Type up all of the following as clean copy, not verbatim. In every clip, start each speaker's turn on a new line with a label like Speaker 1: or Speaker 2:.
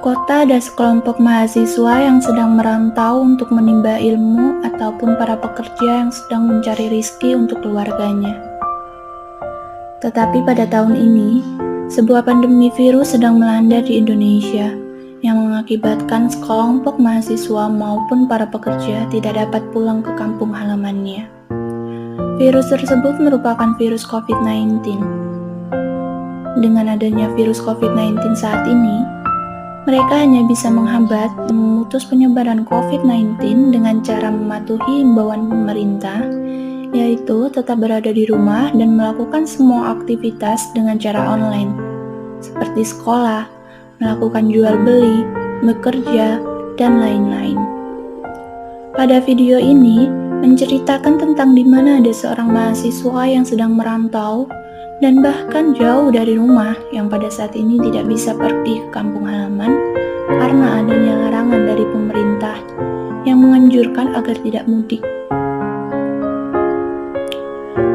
Speaker 1: kota ada sekelompok mahasiswa yang sedang merantau untuk menimba ilmu ataupun para pekerja yang sedang mencari rizki untuk keluarganya. Tetapi pada tahun ini, sebuah pandemi virus sedang melanda di Indonesia yang mengakibatkan sekelompok mahasiswa maupun para pekerja tidak dapat pulang ke kampung halamannya. Virus tersebut merupakan virus COVID-19. Dengan adanya virus COVID-19 saat ini, mereka hanya bisa menghambat dan memutus penyebaran COVID-19 dengan cara mematuhi imbauan pemerintah, yaitu tetap berada di rumah dan melakukan semua aktivitas dengan cara online, seperti sekolah, melakukan jual beli, bekerja, dan lain-lain. Pada video ini, menceritakan tentang di mana ada seorang mahasiswa yang sedang merantau dan bahkan jauh dari rumah yang pada saat ini tidak bisa pergi ke kampung halaman karena adanya larangan dari pemerintah yang menganjurkan agar tidak mudik.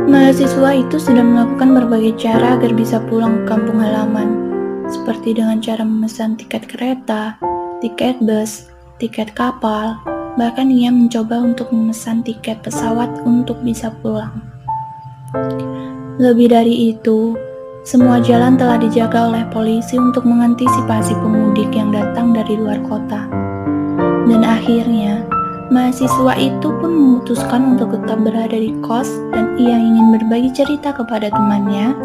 Speaker 1: Mahasiswa itu sudah melakukan berbagai cara agar bisa pulang ke kampung halaman, seperti dengan cara memesan tiket kereta, tiket bus, tiket kapal, bahkan ia mencoba untuk memesan tiket pesawat untuk bisa pulang. Lebih dari itu, semua jalan telah dijaga oleh polisi untuk mengantisipasi pemudik yang datang dari luar kota. Dan akhirnya, mahasiswa itu pun memutuskan untuk tetap berada di kos dan ia ingin berbagi cerita kepada temannya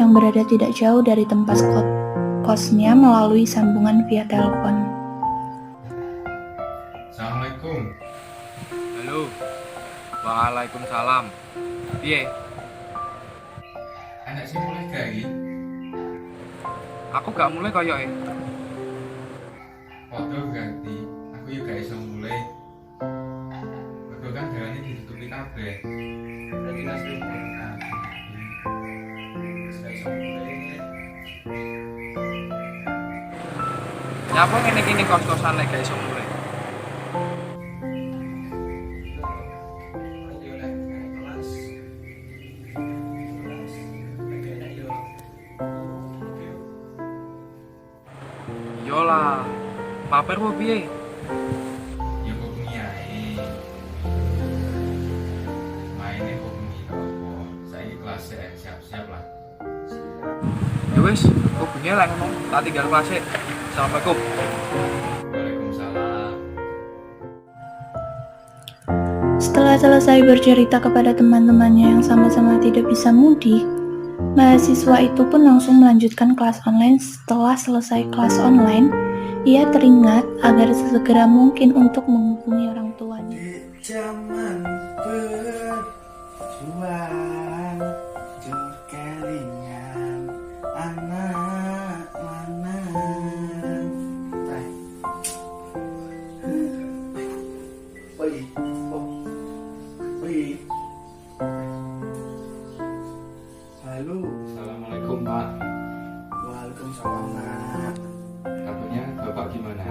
Speaker 1: yang berada tidak jauh dari tempat kosnya melalui sambungan via telepon.
Speaker 2: Assalamualaikum.
Speaker 3: Halo. Waalaikumsalam. Piye?
Speaker 2: Anak sih mulai gawe.
Speaker 3: Aku gak mulai koyoke.
Speaker 2: Padha ganti. Aku yo gak iso mulai. Mergo kan dalane ditutupi kabeh. Berarti nasib mulai. Gak iso mulai.
Speaker 3: Nyapa ngene-ngene kos-kosan lek gak iso mulai. Yolah, maper wo piye?
Speaker 2: Ya kok bengi ae. Maine kok bengi opo? Saiki kelas siap-siap lah.
Speaker 3: Ya wis, kok bengi lek ngono, tak tinggal kelas e. Assalamualaikum.
Speaker 2: Waalaikumsalam.
Speaker 1: Setelah selesai bercerita kepada teman-temannya yang sama-sama tidak bisa mudik, mahasiswa itu pun langsung melanjutkan kelas online. Setelah selesai kelas online, ia teringat agar sesegera mungkin untuk menghubungi orang tuanya.
Speaker 4: Di zaman berjuang, jor kelingan anak mana? Oi, oi. Halo.
Speaker 2: Assalamualaikum, Pak.
Speaker 4: Waalaikumsalam, Nak.
Speaker 2: Kabarnya Bapak gimana?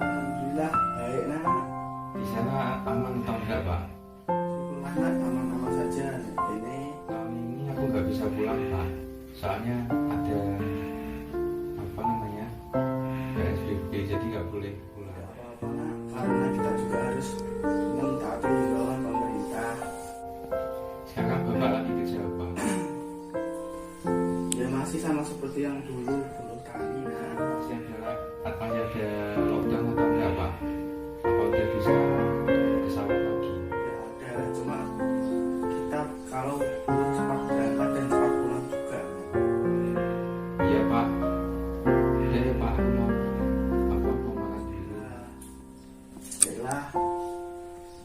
Speaker 4: Alhamdulillah baik, Nak.
Speaker 2: Di sana aman atau enggak, Pak?
Speaker 4: Syukurlah, Nak, aman-aman saja. Ini
Speaker 2: Tahun ini aku nggak bisa pulang, Pak. Soalnya ada apa namanya PSBB, jadi nggak boleh pulang.
Speaker 4: tidak apa-apa, Nak, karena kita juga harus mentaati himbauan pemerintah.
Speaker 2: Sekarang Bapak lagi kerja apa?
Speaker 4: Ya masih sama seperti yang dulu tadi, Nak.
Speaker 2: Masih ada lockdown atau enggak, Pak? Apa udah bisa pesawat lagi?
Speaker 4: Ya ada, cuma kita kalau cepat berangkat dan cepat pulang juga.
Speaker 2: Iya, Pak. Udah ya, Pak. Aku mau makan dulu.
Speaker 4: Baiklah,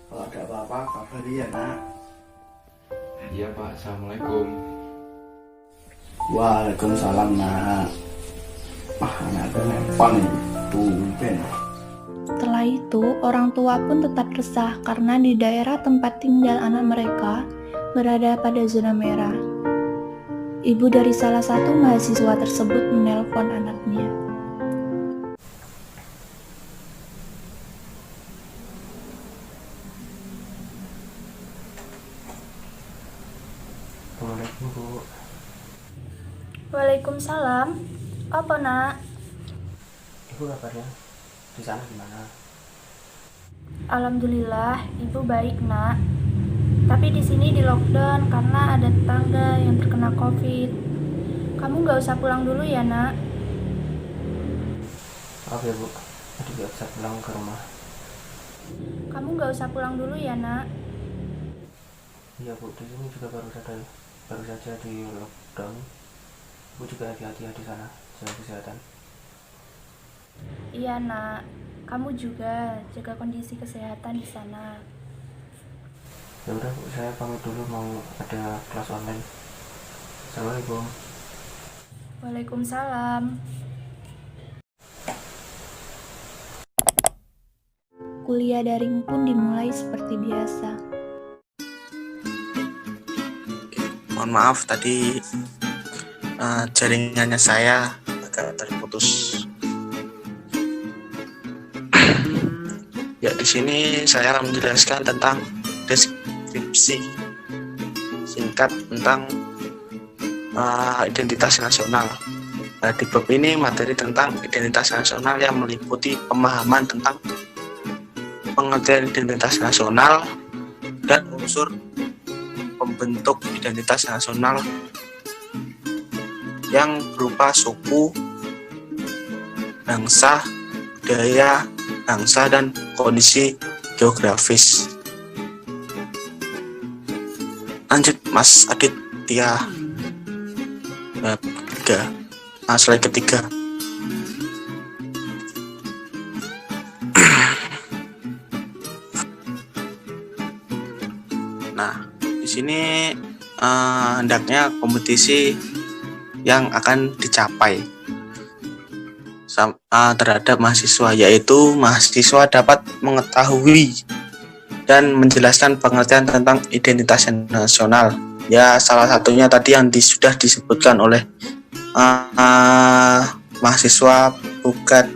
Speaker 4: kalau ada apa-apa kabari ya, Nak.
Speaker 2: Iya, Pak. Assalamualaikum.
Speaker 4: Waalaikumsalam, Nak. Anakku nelpon nih, tumben.
Speaker 1: Setelah itu, orang tua pun tetap resah karena di daerah tempat tinggal anak mereka berada pada zona merah. Ibu dari salah satu mahasiswa tersebut menelpon anaknya.
Speaker 2: Assalamualaikum, Bu.
Speaker 1: Waalaikumsalam. Apa, Nak?
Speaker 4: Ibu kabarnya di sana gimana?
Speaker 1: Alhamdulillah, ibu baik nak. Tapi di sini di lockdown karena ada tetangga yang terkena COVID. Kamu nggak usah pulang dulu ya nak.
Speaker 4: Maaf ya Bu, adik gak bisa pulang ke rumah.
Speaker 1: Kamu nggak usah pulang dulu ya nak.
Speaker 4: Iya Bu, di sini juga baru saja di lockdown. Bu juga hati-hati ya di sana, jaga kesehatan.
Speaker 1: Iya nak, kamu juga jaga kondisi kesehatan di sana.
Speaker 4: Ya udah Bu, saya pamit dulu, mau ada kelas online. Assalamualaikum.
Speaker 1: Waalaikumsalam. Kuliah daring pun dimulai seperti biasa.
Speaker 5: Mohon maaf tadi jaringannya saya agak terputus. Ya, di sini saya akan menjelaskan tentang deskripsi singkat tentang identitas nasional. Di bab ini materi tentang identitas nasional yang meliputi pemahaman tentang pengertian identitas nasional dan unsur pembentuk identitas nasional yang berupa suku, bangsa, budaya, bangsa, dan kondisi geografis. Lanjut Mas Adit Tia. Slide ketiga. Nah, di sini hendaknya kompetisi yang akan dicapai terhadap mahasiswa, yaitu mahasiswa dapat mengetahui dan menjelaskan pengertian tentang identitas nasional. Ya, salah satunya tadi yang sudah disebutkan oleh mahasiswa Pugat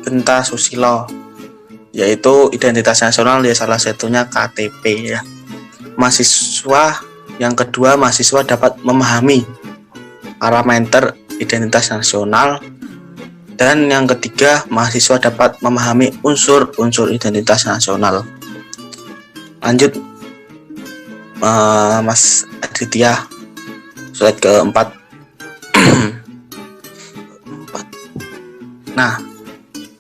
Speaker 5: Genta Susilo, yaitu identitas nasional, ya salah satunya KTP ya. Mahasiswa yang kedua, mahasiswa dapat memahami parameter identitas nasional, dan yang ketiga, mahasiswa dapat memahami unsur-unsur identitas nasional. Lanjut Mas Aditya, slide keempat. Nah,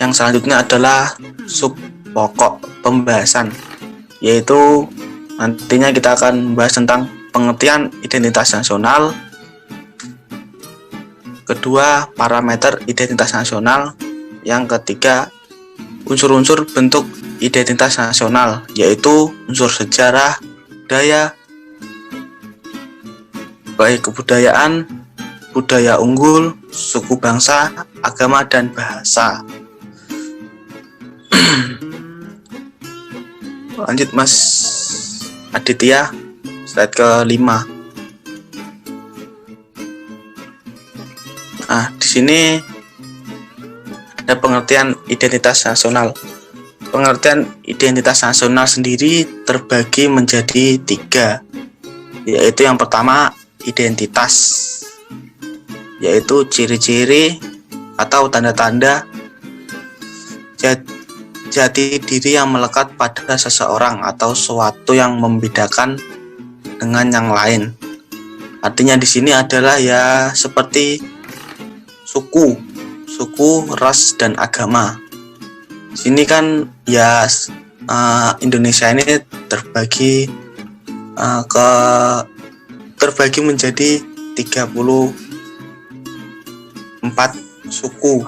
Speaker 5: yang selanjutnya adalah sub pokok pembahasan, yaitu nantinya kita akan membahas tentang pengertian identitas nasional, kedua parameter identitas nasional, yang ketiga unsur-unsur bentuk identitas nasional, yaitu unsur sejarah, budaya, baik kebudayaan, budaya unggul, suku bangsa, agama, dan bahasa. Lanjut Mas Aditya, slide ke-5. Nah, di sini ada pengertian identitas nasional. Pengertian identitas nasional sendiri terbagi menjadi 3, yaitu yang pertama identitas, yaitu ciri-ciri atau tanda-tanda jati diri yang melekat pada seseorang atau suatu yang membedakan dengan yang lain. Artinya di sini adalah ya seperti suku, ras, dan agama. Sini kan ya Indonesia ini terbagi menjadi 34 suku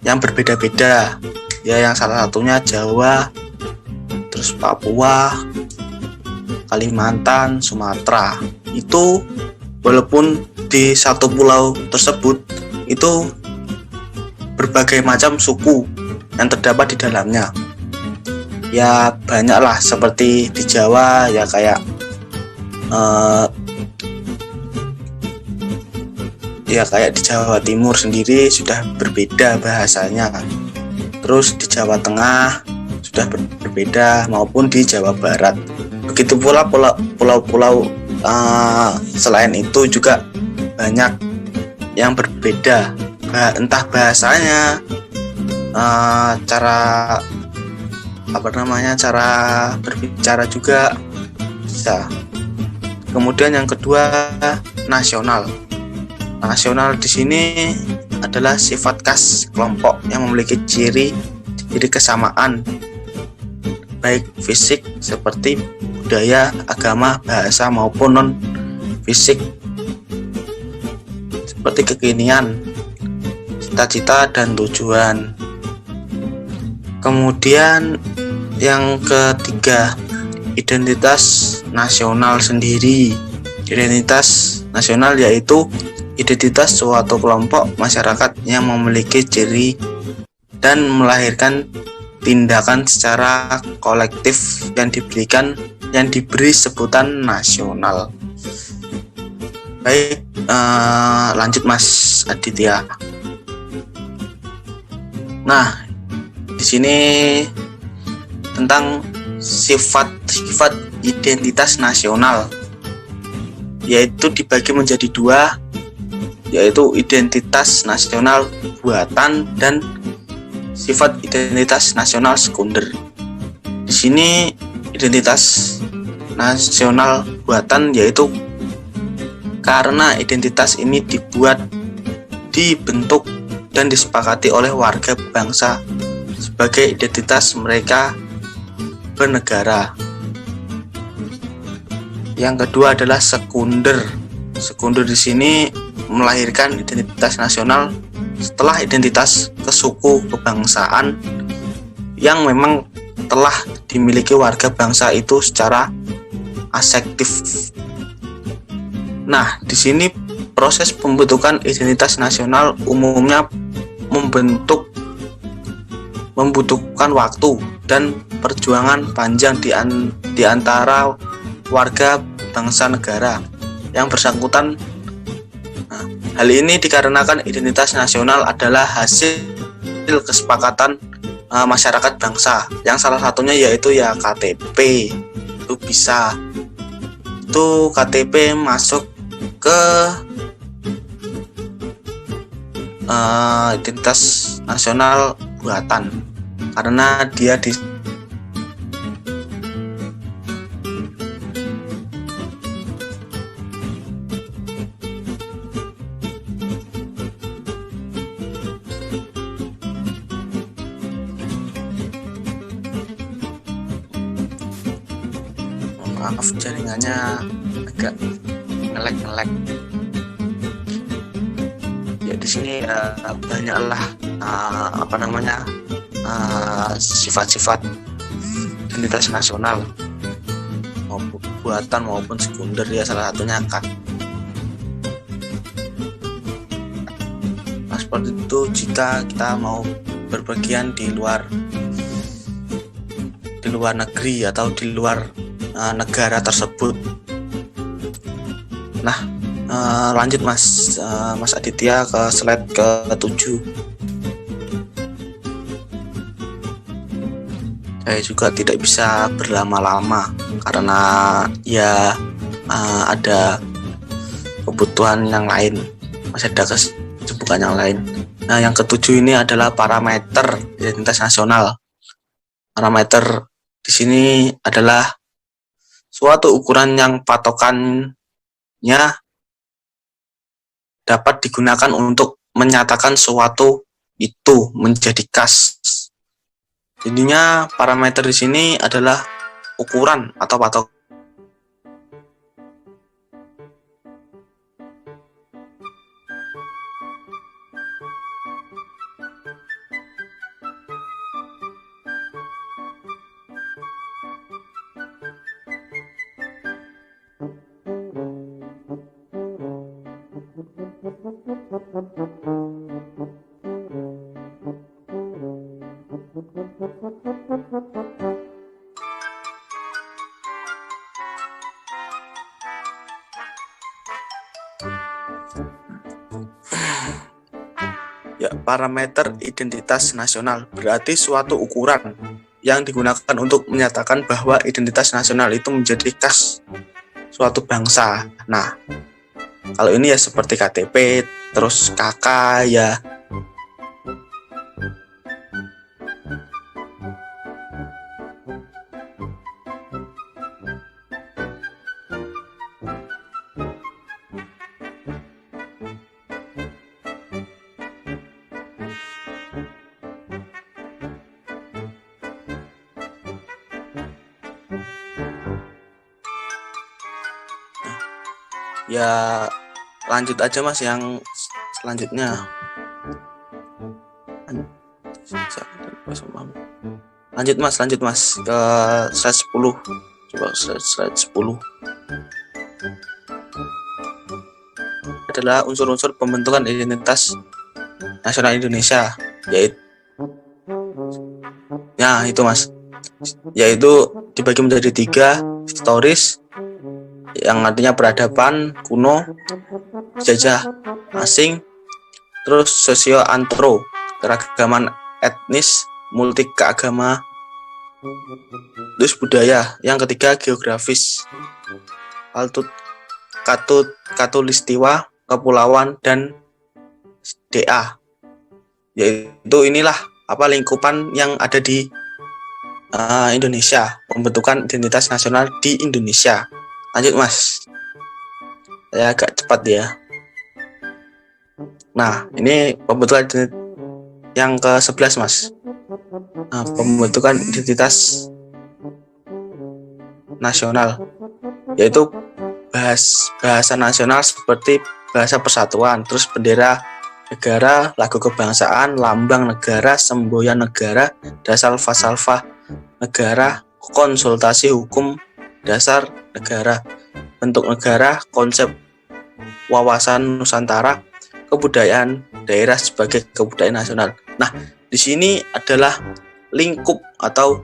Speaker 5: yang berbeda-beda. Ya, yang salah satunya Jawa, terus Papua, Kalimantan, Sumatera. Itu walaupun di satu pulau tersebut itu berbagai macam suku yang terdapat di dalamnya. Ya banyaklah, seperti di Jawa ya kayak di Jawa Timur sendiri sudah berbeda bahasanya. Terus di Jawa Tengah sudah berbeda, maupun di Jawa Barat. Begitu pula pulau-pulau selain itu juga banyak yang berbeda entah bahasanya, cara cara berbicara juga bisa. Kemudian yang kedua, nasional. Nasional di sini adalah sifat khas kelompok yang memiliki ciri kesamaan baik fisik seperti budaya, agama, bahasa maupun non fisik seperti kekinian, cita-cita dan tujuan. Kemudian yang ketiga, identitas nasional sendiri. Identitas nasional yaitu identitas suatu kelompok masyarakat yang memiliki ciri dan melahirkan tindakan secara kolektif yang diberi sebutan nasional. Baik, lanjut Mas Aditya. Nah, di sini tentang sifat identitas nasional, yaitu dibagi menjadi dua, yaitu identitas nasional buatan dan sifat identitas nasional sekunder. Di sini identitas nasional buatan yaitu karena identitas ini dibentuk dan disepakati oleh warga bangsa sebagai identitas mereka bernegara. Yang kedua adalah sekunder. Sekunder di sini melahirkan identitas nasional setelah identitas kesuku kebangsaan yang memang telah dimiliki warga bangsa itu secara asektif. Nah, di sini proses pembentukan identitas nasional umumnya membutuhkan waktu dan perjuangan panjang di antara warga bangsa negara yang bersangkutan. Nah, hal ini dikarenakan identitas nasional adalah hasil kesepakatan masyarakat bangsa, yang salah satunya yaitu ya KTP. Itu bisa, itu KTP masuk ke identitas nasional buatan karena dia maaf jaringannya agak ngelek. Ya di sini banyaklah sifat-sifat identitas nasional maupun buatan maupun sekunder, ya salah satunya kan. Nah, seperti itu jika kita mau berpergian di luar negeri atau di luar negara tersebut. Nah, lanjut Mas Aditya ke slide ke-7. Saya juga tidak bisa berlama-lama karena ya ada kebutuhan yang lain, masih ada kesibukan yang lain. Nah, yang ke-7 ini adalah parameter identitas nasional. Parameter di sini adalah suatu ukuran yang patokannya dapat digunakan untuk menyatakan suatu itu menjadi khas. Jadinya parameter di sini adalah ukuran atau patokan. Ya, parameter identitas nasional berarti suatu ukuran yang digunakan untuk menyatakan bahwa identitas nasional itu menjadi khas suatu bangsa. Nah, kalau ini ya seperti KTP, terus KK ya Ya lanjut aja Mas yang selanjutnya. Lanjut Mas ke slide 10. Coba slide 10 adalah unsur-unsur pembentukan identitas nasional Indonesia, yaitu itu Mas, yaitu dibagi menjadi 3: historis, yang artinya peradaban kuno, jajah asing, terus sosio-antro, keragaman etnis, multi keagama, terus budaya, yang ketiga geografis, katulistiwa, kepulauan, dan DA, yaitu inilah lingkupan yang ada di Indonesia, pembentukan identitas nasional di Indonesia. Lanjut Mas, saya agak cepat ya. Nah, ini pembentukan yang ke-11 Mas. Nah, pembentukan identitas nasional, yaitu bahasa nasional seperti bahasa persatuan, terus bendera negara, lagu kebangsaan, lambang negara, semboyan negara, dasar falsafah negara, konsultasi hukum dasar negara, bentuk negara, konsep wawasan Nusantara, kebudayaan daerah sebagai kebudayaan nasional. Nah, di sini adalah lingkup atau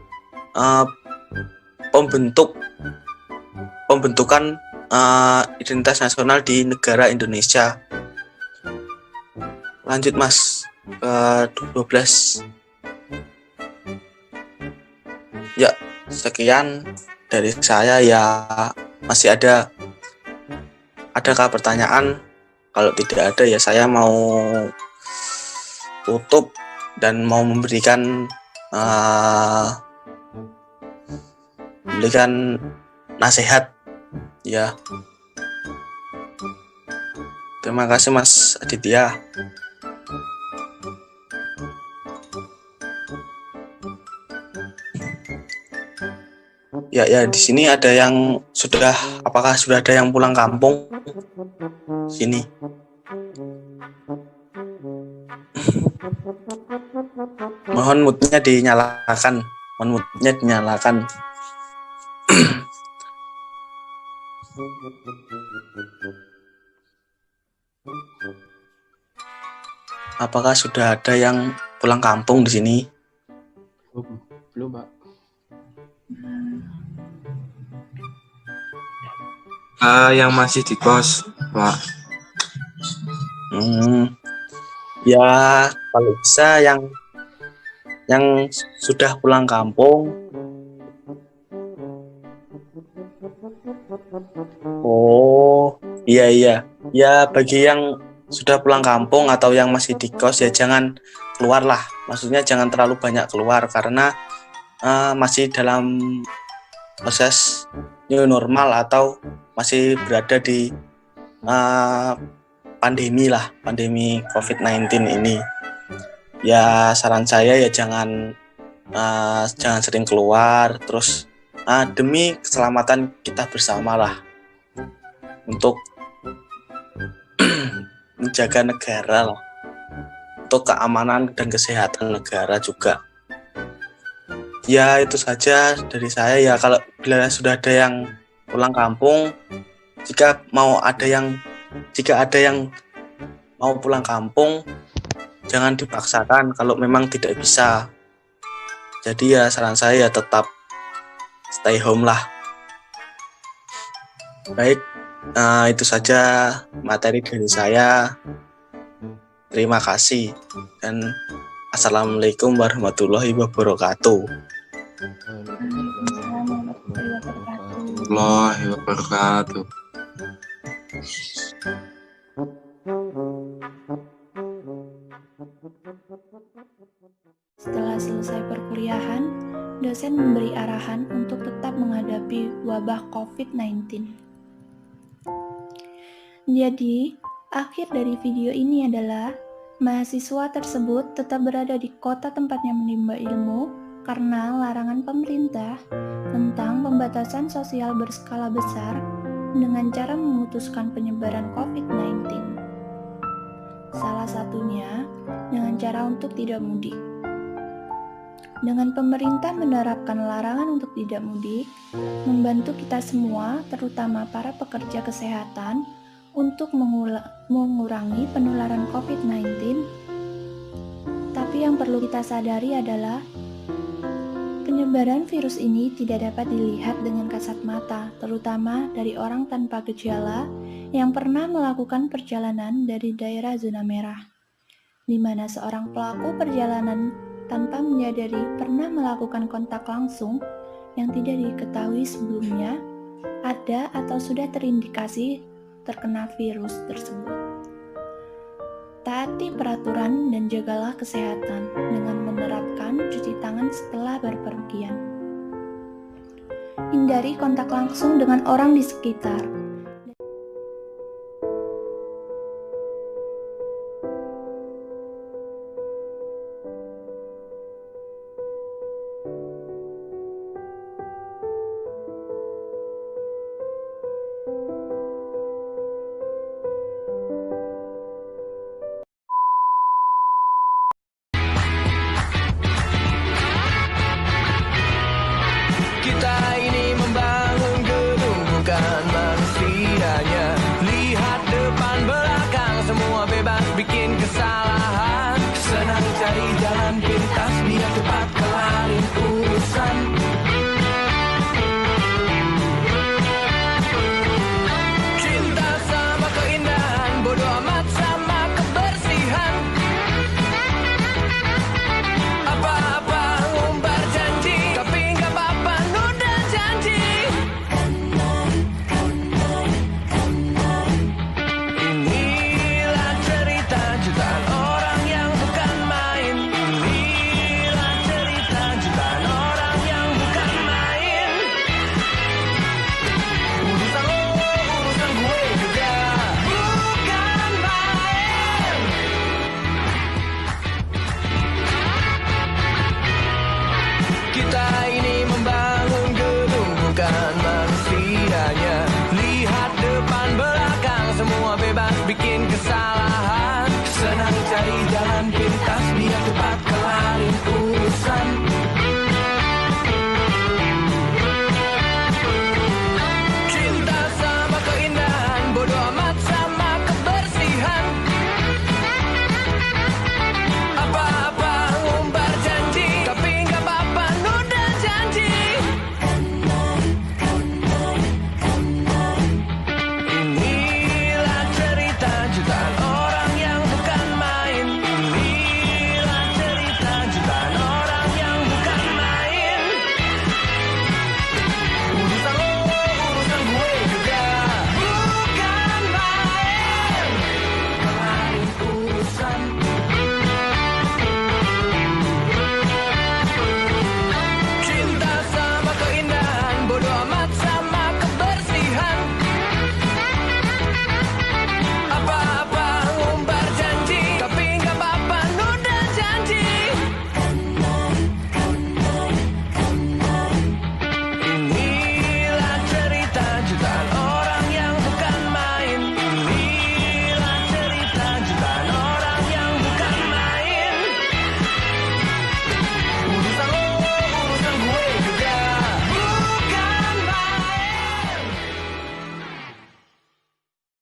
Speaker 5: pembentukan identitas nasional di negara Indonesia. Lanjut Mas ke 12. Ya, sekian dari saya ya. Masih adakah pertanyaan? Kalau tidak ada ya saya mau tutup dan mau memberikan nasihat ya. Terima kasih Mas Aditya. Ya, di sini ada yang apakah sudah ada yang pulang kampung? Sini. Mohon mute-nya dinyalakan. Apakah sudah ada yang pulang kampung di sini?
Speaker 3: Belum, Pak. Yang masih di kos, Pak.
Speaker 5: Ya, kalau bisa yang sudah pulang kampung. Oh, iya. Ya, bagi yang sudah pulang kampung atau yang masih di kos ya jangan keluar lah. Maksudnya jangan terlalu banyak keluar karena masih dalam proses new normal atau masih berada di pandemi COVID-19 ini. Ya saran saya ya jangan sering keluar, terus demi keselamatan kita bersama lah untuk menjaga negara lah, untuk keamanan dan kesehatan negara juga. Ya itu saja dari saya ya. Kalau bila sudah ada yang pulang kampung, jika ada yang mau pulang kampung, jangan dipaksakan kalau memang tidak bisa. Jadi ya saran saya ya tetap stay home lah. Baik, itu saja materi dari saya. Terima kasih dan assalamualaikum warahmatullahi wabarakatuh.
Speaker 3: Warahmatullahi wabarakatuh.
Speaker 1: Setelah selesai perkuliahan, dosen memberi arahan untuk tetap menghadapi wabah COVID-19. Jadi, akhir dari video ini adalah mahasiswa tersebut tetap berada di kota tempatnya menimba ilmu karena larangan pemerintah tentang pembatasan sosial berskala besar dengan cara memutuskan penyebaran COVID-19. Salah satunya dengan cara untuk tidak mudik. Dengan pemerintah menerapkan larangan untuk tidak mudik, membantu kita semua, terutama para pekerja kesehatan, untuk mengurangi penularan COVID-19. Tapi yang perlu kita sadari adalah penyebaran virus ini tidak dapat dilihat dengan kasat mata, terutama dari orang tanpa gejala yang pernah melakukan perjalanan dari daerah zona merah, di mana seorang pelaku perjalanan tanpa menyadari pernah melakukan kontak langsung yang tidak diketahui sebelumnya ada atau sudah terindikasi terkena virus tersebut. Taati peraturan dan jagalah kesehatan dengan menerapkan cuci tangan setelah berpergian. Hindari kontak langsung dengan orang di sekitar.